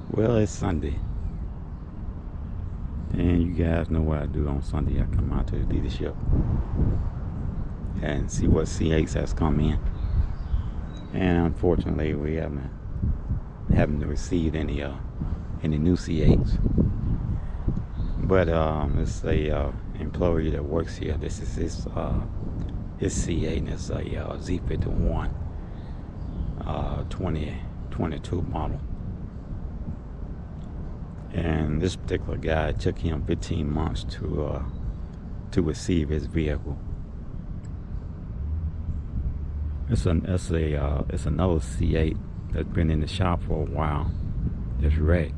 Well, it's Sunday, and you guys know what I do on Sunday. I come out to the dealership and see what C8s has come in, and unfortunately we haven't received any new C8s. But it's a employee that works here. This is his C8, and it's a Z51 2022 model. And this particular guy, it took him 15 months to receive his vehicle. It's another C8 that's been in the shop for a while. That's wrecked.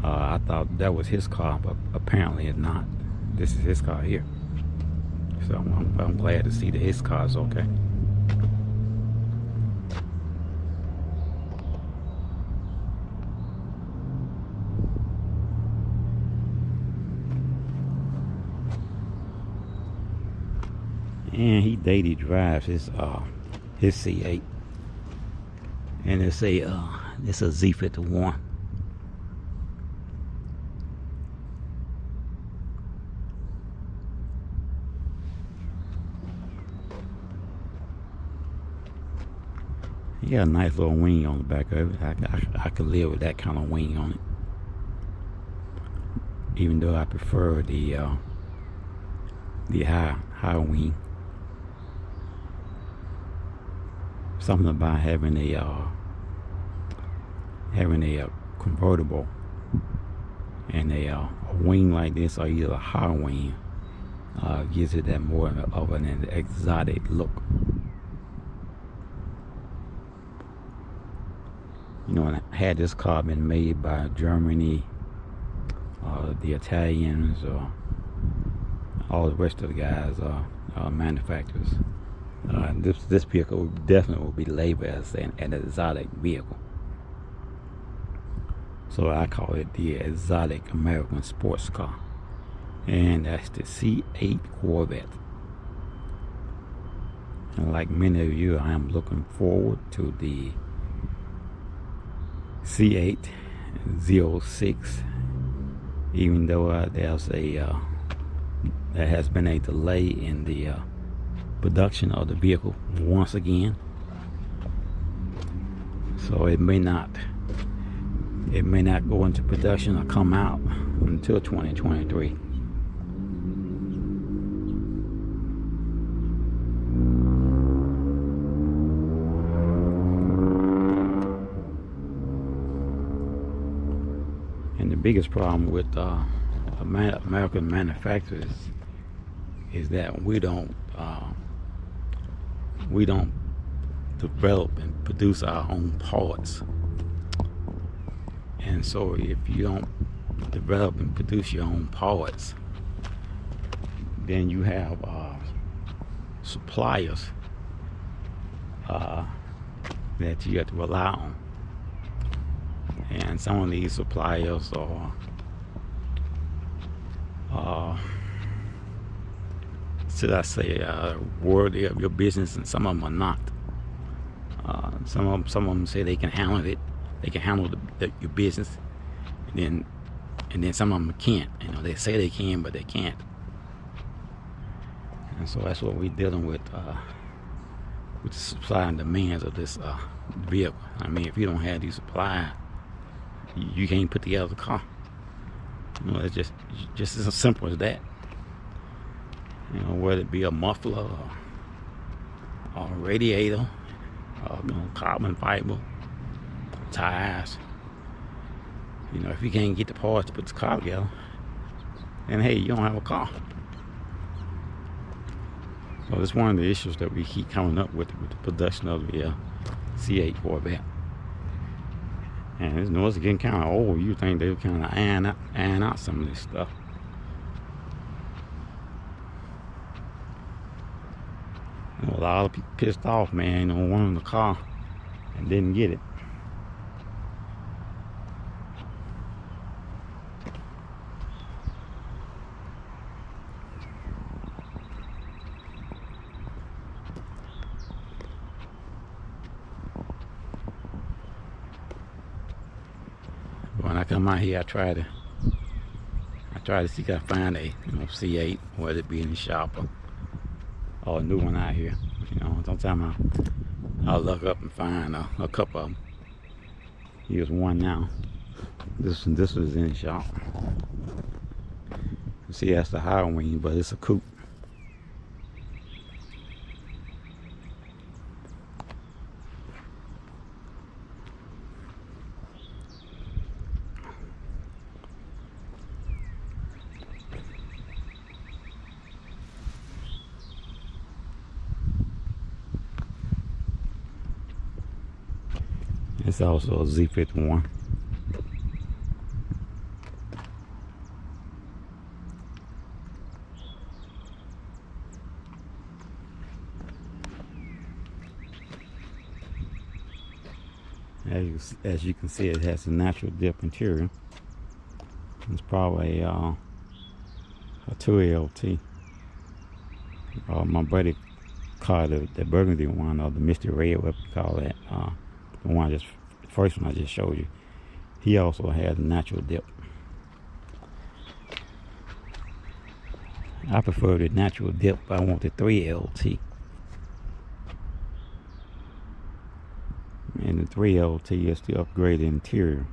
I thought that was his car, but apparently it's not. This is his car here. So I'm glad to see that his car is okay. And he daily drives his C8, and it's a Z51. He got a nice little wing on the back of it. I could live with that kind of wing on it, even though I prefer the high wing. Something about having a convertible and a wing like this, or either a high wing, gives it that more of an exotic look. You know, had this car been made by Germany, the Italians, or all the rest of the guys, manufacturers, this vehicle definitely will be labeled as an exotic vehicle. So I call it the exotic American sports car, and that's the C8 Corvette. And like many of you, I am looking forward to the C8 z06, even though there has been a delay in the production of the vehicle once again. So it may not go into production or come out until 2023. And the biggest problem with American manufacturers is that we don't develop and produce our own parts. And so if you don't develop and produce your own parts, then you have suppliers that you have to rely on. And some of these suppliers are should I say worthy of your business, and some of them are not. Some of them say they can handle it. They can handle your business, and then and then some of them can't. You know, they say they can, but they can't. And so that's what we're dealing with the supply and demands of this vehicle. I mean, if you don't have these supplies, you can't put together the car. You know, it's just as simple as that. You know, whether it be a muffler or a radiator, or, you know, carbon fiber, tires. You know, if you can't get the parts to put the car together, then hey, you don't have a car. So it's one of the issues that we keep coming up with the production of the C8 Corvette. And it's getting kind of old. You think they were kind of iron out some of this stuff. You know, a lot of people pissed off, man, on wanting the car and didn't get it. When I come out here, I try to see if I find a C8, whether it be in the shop or a new one out here. You know, sometimes I'll look up and find a couple of them. Here's one now. This was in the shop. You see, that's the higher wing, but it's a coupe. It's also a Z51. As you can see, it has a natural dip interior. It's probably a 2LT. My buddy called the burgundy one, or the Misty Red, what we call that. The first one I just showed you. He also has a natural dip. I prefer the natural dip. I want the 3LT. And the 3LT is the upgraded interior.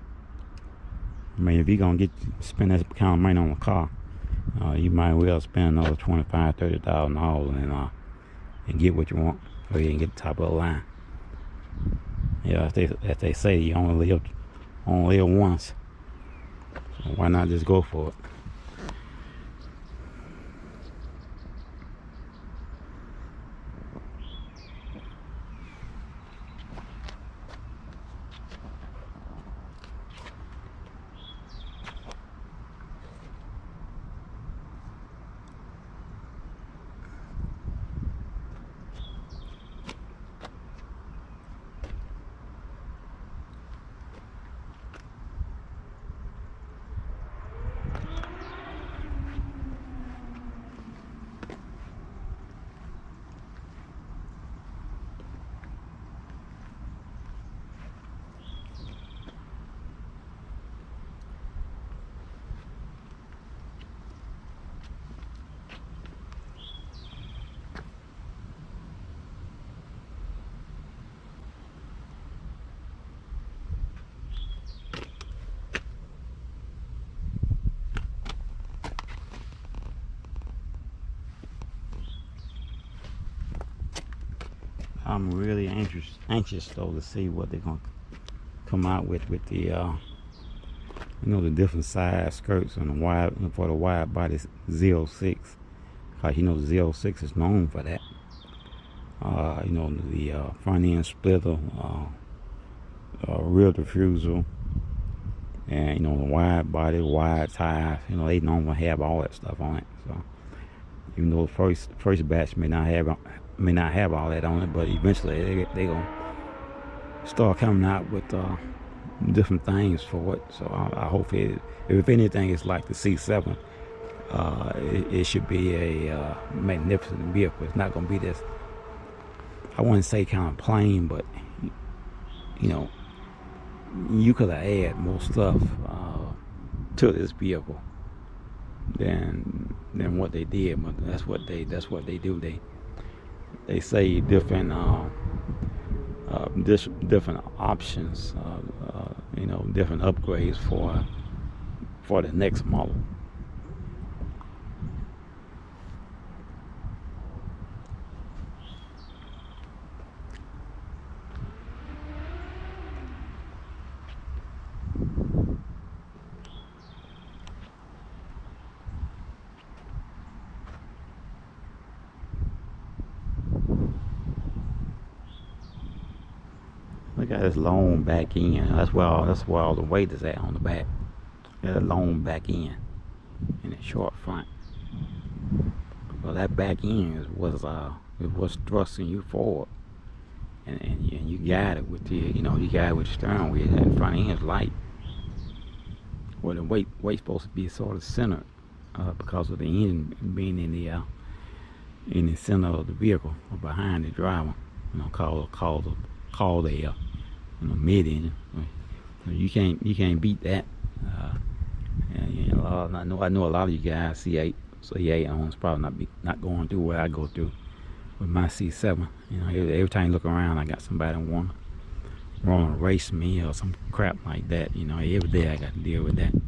I mean, if you're gonna spend that kind of money on a car, you might well spend another $25,000-$30,000 and get what you want, or you can get the top of the line. Yeah, as they say, you only live once. So why not just go for it? I'm really anxious though to see what they're gonna come out with the the different size skirts and for the wide body Z06. Cause the Z06 is known for that. The front end splitter, rear diffuser, and the wide body, wide tires. They normally have all that stuff on it. So even though the first batch may not have all that on it, but eventually they gonna start coming out with different things for it. So I hope if anything, it's like the C7. It should be a magnificent vehicle. It's not gonna be this, I wouldn't say kind of plain, but you could have added more stuff to this vehicle than what they did. But that's what they do. They say different different options, you know, different upgrades for the next model. Look at this long back end. That's where all the weight is at on the back. Got a long back end and a short front. Well, that back end was thrusting you forward, and you guide it with the, you know, you guide it with the steering wheel. That front end is light. Well, the weight's supposed to be sort of centered because of the engine being in the center of the vehicle or behind the driver. You know, called the you know, mid engine. You can't beat that. And, you know, I know a lot of you guys C8 owners probably not going through what I go through with my C7. You know, every time you look around, I got somebody want to race me or some crap like that. You know, every day I got to deal with that. And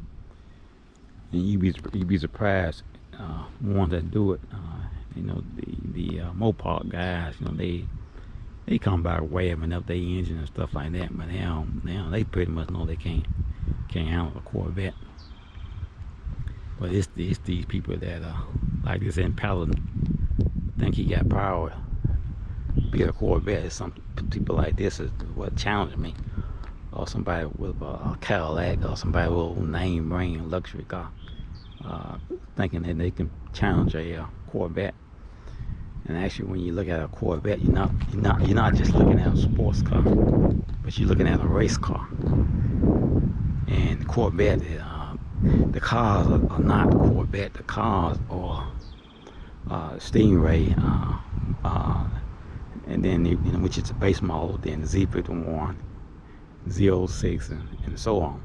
you'd be surprised, ones that do it. You know, the Mopar guys, you know, they come by revving up their engine and stuff like that, but now they pretty much know they can't handle a Corvette. But it's these people that like this Impala think he got power to be a Corvette. It's some people like this is what challenged me, or somebody with a Cadillac, or somebody with a name brand luxury car, thinking that they can challenge a Corvette. And actually, when you look at a Corvette, you're not just looking at a sports car, but you're looking at a race car. And Corvette, the cars are not Corvette. The cars are Stingray, and then you know, which is the base model, then Z51, Z06, and so on.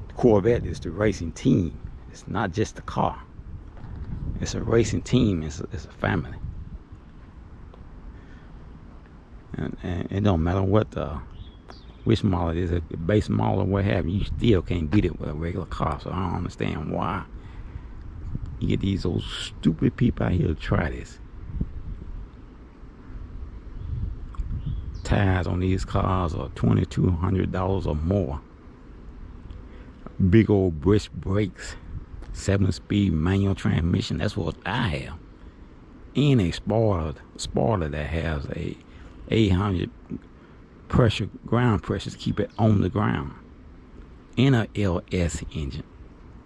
The Corvette is the racing team. It's not just the car. It's a racing team. It's a family. And it don't matter what which model it is, a base model or what have you, you still can't beat it with a regular car. So I don't understand why you get these old stupid people out here to try this. Tires on these cars are $2,200 or more. Big old brisk brakes, 7-speed manual transmission. That's what I have. And a spoiler that has a 800 pressure, ground pressure to keep it on the ground, and a LS engine.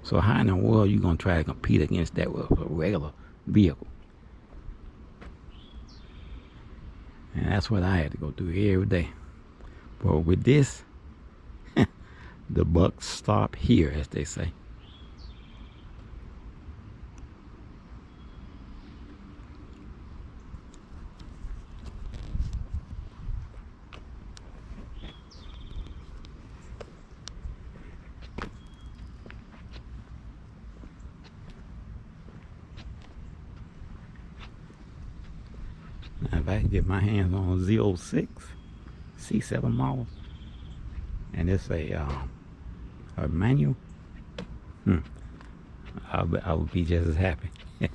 So how in the world you gonna try to compete against that with a regular vehicle? And that's what I had to go through every day. But with this, the buck stop here, as they say. Now, if I can get my hands on a Z06 C7 model, and it's a manual, I would be just as happy. This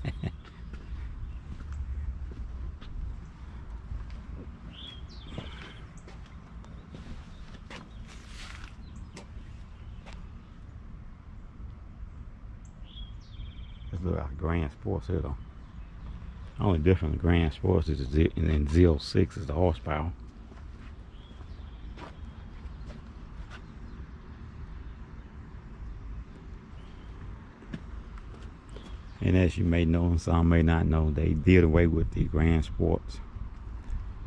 looks like Grand Sports here though. Only different than Grand Sports is and then Z06 is the horsepower. And as you may know, and some may not know, they did away with the Grand Sports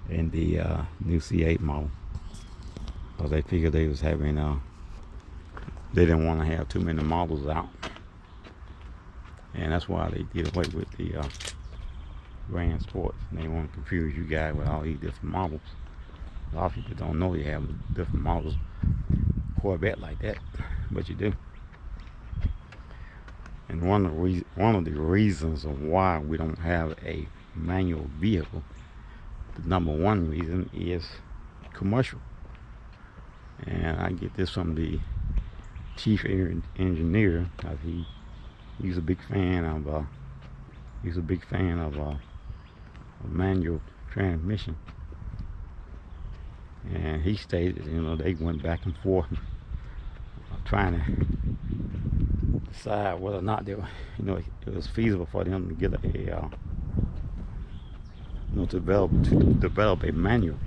and the new C8 model, because they figured they was having they didn't want to have too many models out, and that's why they did away with the Grand Sports. And they want to confuse you guys with all these different models. A lot of people don't know you have different models Corvette like that, but you do. And one of the reasons of why we don't have a manual vehicle, the number one reason is commercial. And I get this from the chief engineer, because he's a big fan of a manual transmission. And he stated, they went back and forth trying to decide whether or not they were, it was feasible for them to get to develop a manual.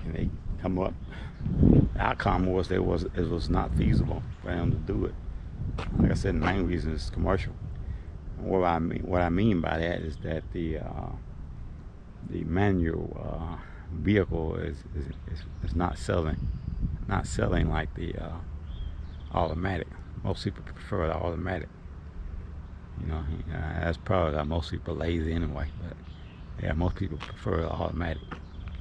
And they come up. The outcome was it was not feasible for them to do it. Like I said, the main reason is commercial. And what I mean by that is that the manual vehicle is not selling like the automatic. Most people prefer the automatic. That's probably why most people are lazy anyway. But yeah, most people prefer the automatic.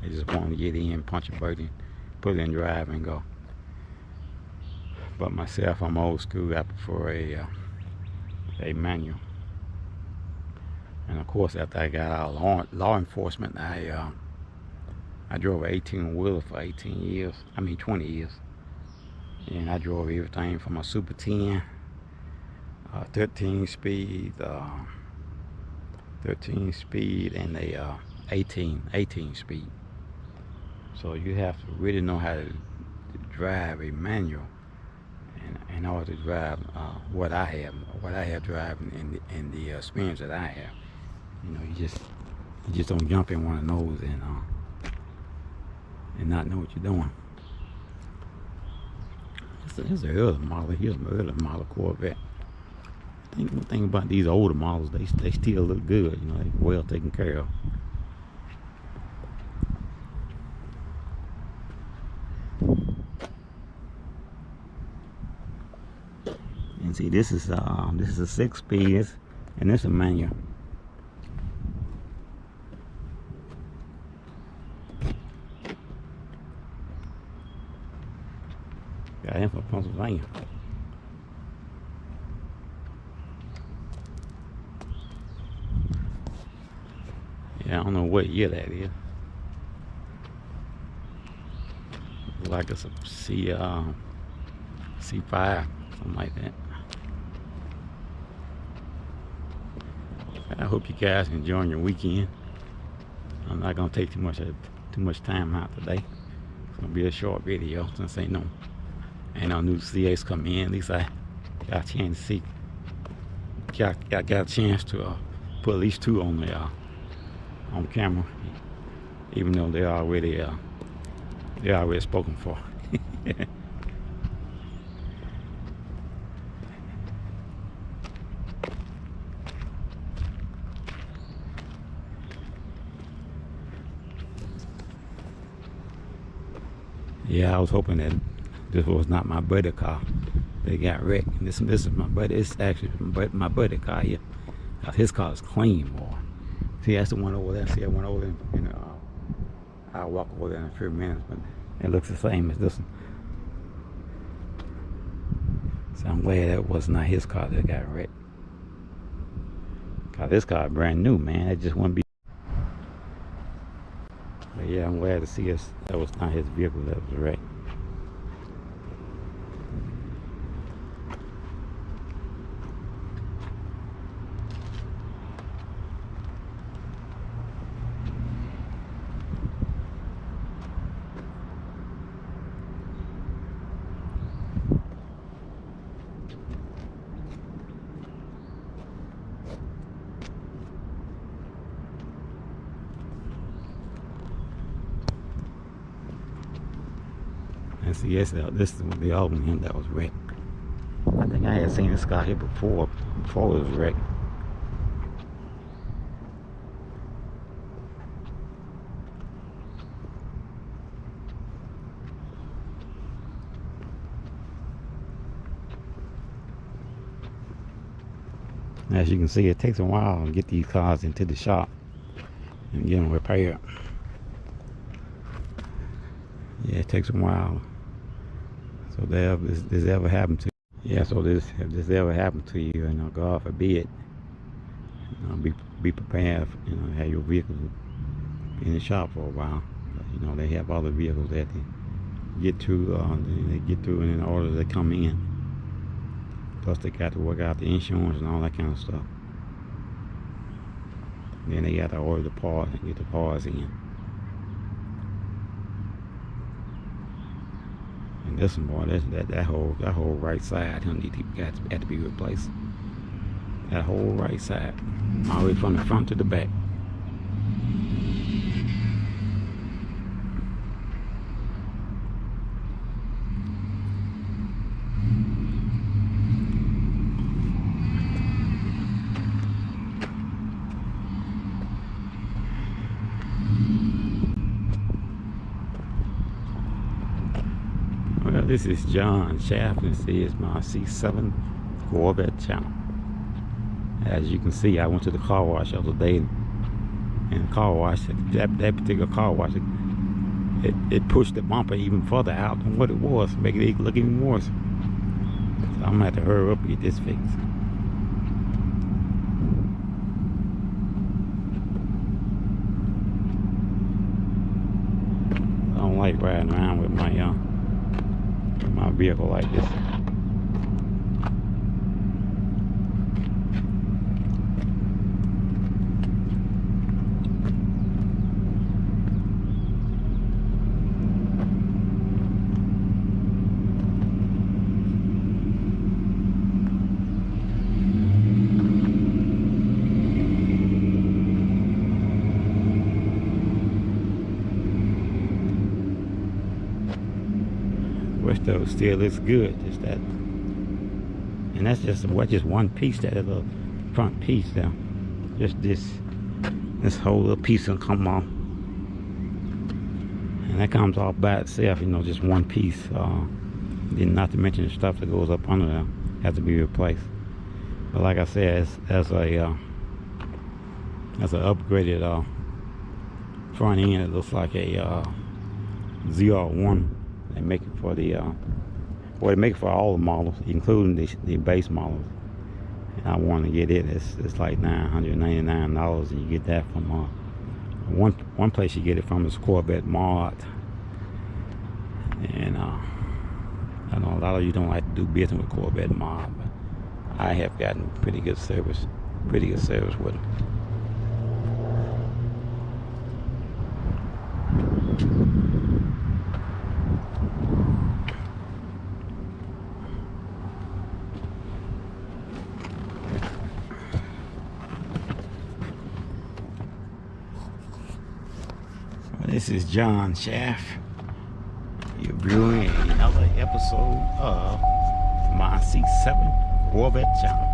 They just want to get in, punch a button, put it in drive, and go. But myself, I'm old school. I prefer a manual. And of course, after I got out of law enforcement, I drove an 18-wheeler for 20 years. And I drove everything from a Super 10, 13 speed, and a 18 speed. So you have to really know how to drive a manual in order to drive what I have driving and the experience that I have. You just don't jump in one of those and not know what you're doing. Here's an early model. Here's an early model Corvette. One thing about these older models, they still look good. They're well taken care of. And see, this is a 6-speed, and this is a manual. Got him from Pennsylvania. Yeah, I don't know what year that is. Looks like it's a C5, something like that. I hope you guys enjoying your weekend. I'm not gonna take too much time out today. It's gonna be a short video since ain't no new CAs come in. At least I got a chance to see. Got a chance to put at least 2 on the on camera, even though they're already spoken for. Yeah, I was hoping that this was not my buddy car that got wrecked. And this is my buddy. It's actually my buddy car here. His car is clean, boy. See, that's the one over there. See, I went over there and I'll walk over there in a few minutes, but it looks the same as this one. So I'm glad that was not his car that got wrecked. Cause this car is brand new, man. It just wouldn't be. But yeah, I'm glad to see that was not his vehicle that was wrecked. And see, yes, this is the other one that was wrecked. I think I had seen this car here before it was wrecked. As you can see, it takes a while to get these cars into the shop and get them repaired. Yeah, it takes a while. So So if this ever happened to you, yeah, so if this ever happened to you, God forbid, be prepared, have your vehicles in the shop for a while. They have other vehicles that they get through, and in order to come in. Plus they got to work out the insurance and all that kind of stuff. Then they got to order the parts and get the parts in. And this one, boy, that whole right side had to be replaced. That whole right side, all the way from the front to the back. Well, this is John Shaft, and this is my C7 Corvette channel. As you can see, I went to the car wash the other day, and the car wash, that particular car wash, it pushed the bumper even further out than what it was, making it look even worse. So I'm gonna have to hurry up and get this fixed. I don't like riding around with my vehicle like this. Though still looks good, just that, and that's just one piece, that little front piece there, just this whole little piece will come off, and that comes off by itself, just one piece. Then not to mention the stuff that goes up under there has to be replaced. But like I said, as an upgraded front end, it looks like a ZR1. They make it for the they make it for all the models, including the base models. And I want to get it. It's like $999, and you get that from one place you get it from is Corvette Mod. And I know a lot of you don't like to do business with Corvette Mod, but I have gotten pretty good service with them. This is John Shaft. You're viewing another episode of my C7 Corvette channel.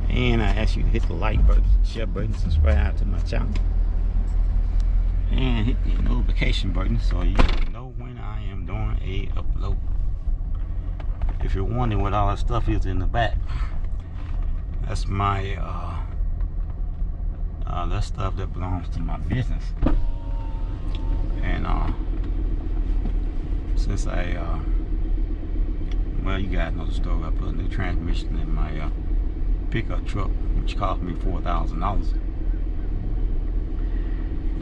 And I ask you to hit the like button, share button, subscribe to my channel, and hit the notification button so you know when I am doing a upload. If you're wondering what all that stuff is in the back, that's my that stuff that belongs to my business. And since well, you guys know the story, I put a new transmission in my pickup truck, which cost me $4,000.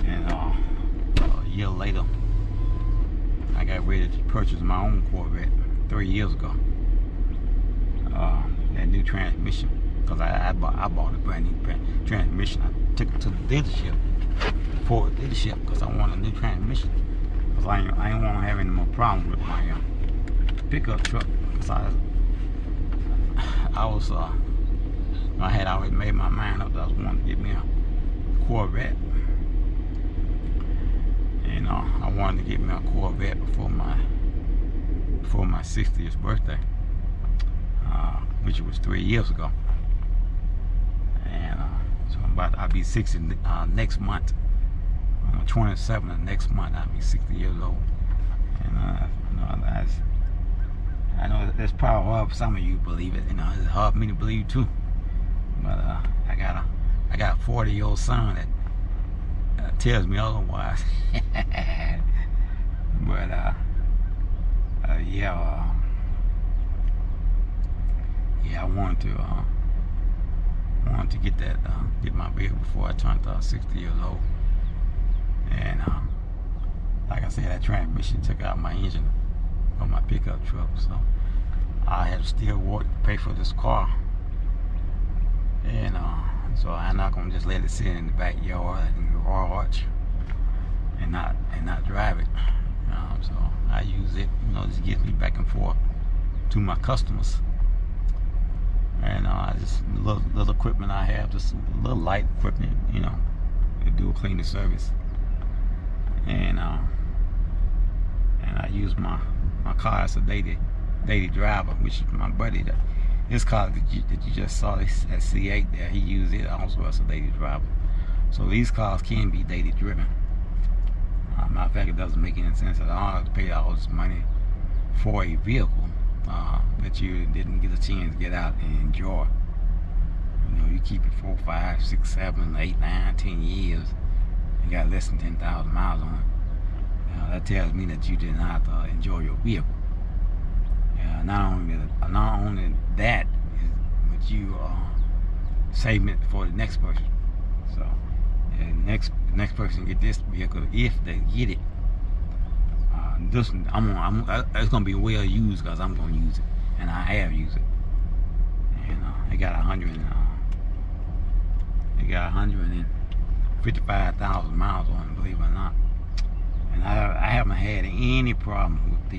And a year later, I got ready to purchase my own Corvette 3 years ago. That new transmission, because I bought a brand new transmission. I took it to the dealership, Ford dealership, because I want a new transmission. Because I ain't want to have any more problems with my pickup truck. Because I had already made my mind up that I was wanting to get me a Corvette. And I wanted to get me a Corvette before my 60th birthday, which was 3 years ago. And so I'll be 60 next month. On the 27th of next month, I'll be 60 years old. And I know it's probably hard for some of you to believe it. It's hard for me to believe too. But I got a 40-year-old son that tells me otherwise. But yeah, I wanted to get that get my vehicle before I turned 60 years old. And like I said, that transmission took out my engine on my pickup truck, so I had to still work to pay for this car. And so I'm not gonna just let it sit in the backyard in the garage and not drive it. So I use it, just gets me back and forth to my customers. And just little equipment I have, just a little light equipment, to do a cleaning service. And I use my car as a daily driver, which is my buddy. This car that you just saw, this at C8 there, he used it also as a daily driver. So these cars can be daily driven. Matter of fact, it doesn't make any sense at all to pay all this money for a vehicle that you didn't get a chance to get out and enjoy. You keep it 4, 5, 6, 7, 8, 9, 10 years. You got less than 10,000 miles on it. That tells me that you did not enjoy your vehicle. Not only that, but you saving it for the next person. So next person get this vehicle if they get it. It's gonna be well used because I'm gonna use it, and I have used it. And it got 155,000 miles on it, believe it or not. And I haven't had any problem with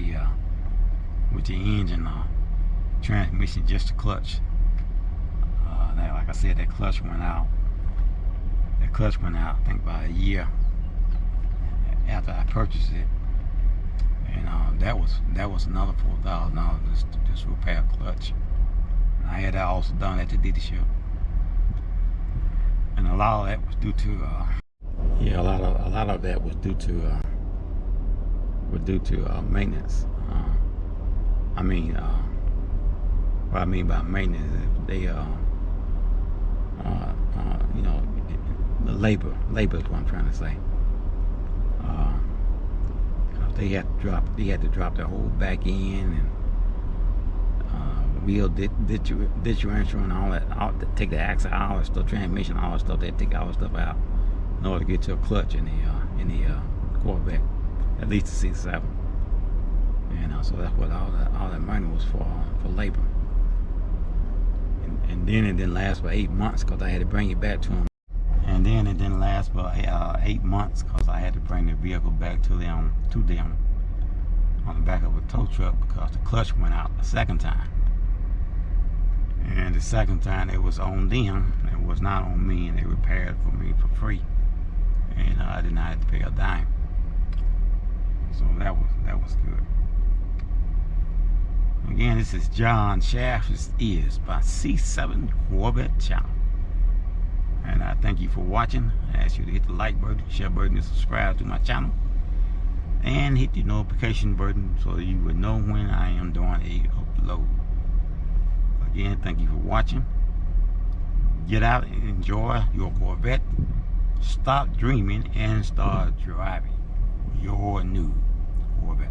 the engine, transmission, just the clutch. Like I said, that clutch went out. I think about a year after I purchased it, and that was another $4,000 just repair clutch. And I had that also done at the dealership, and a lot of that was due to a lot of that was due to maintenance. What I mean by maintenance is they the labor is what I'm trying to say. They had to drop their whole back end and wheel differential and all that, take the axle, all that stuff, transmission, all that stuff. They take all that stuff out in order to get to a clutch in the Corvette, at least the C7. So that's what all that money was for labor. And then it didn't last for 8 months because I had to bring it back to them. And then it didn't last for 8 months because I had to bring the vehicle back to them on the back of a tow truck because the clutch went out the second time. And the second time it was on them, it was not on me, and they repaired it for me for free. And I did not have to pay a dime. So that was good. Again, this is John Shaft's Ears by C7 Corvette channel. And I thank you for watching. I ask you to hit the like button, share button, and subscribe to my channel. And hit the notification button so you will know when I am doing a upload. Again, thank you for watching. Get out and enjoy your Corvette. Stop dreaming and start driving your new Corvette.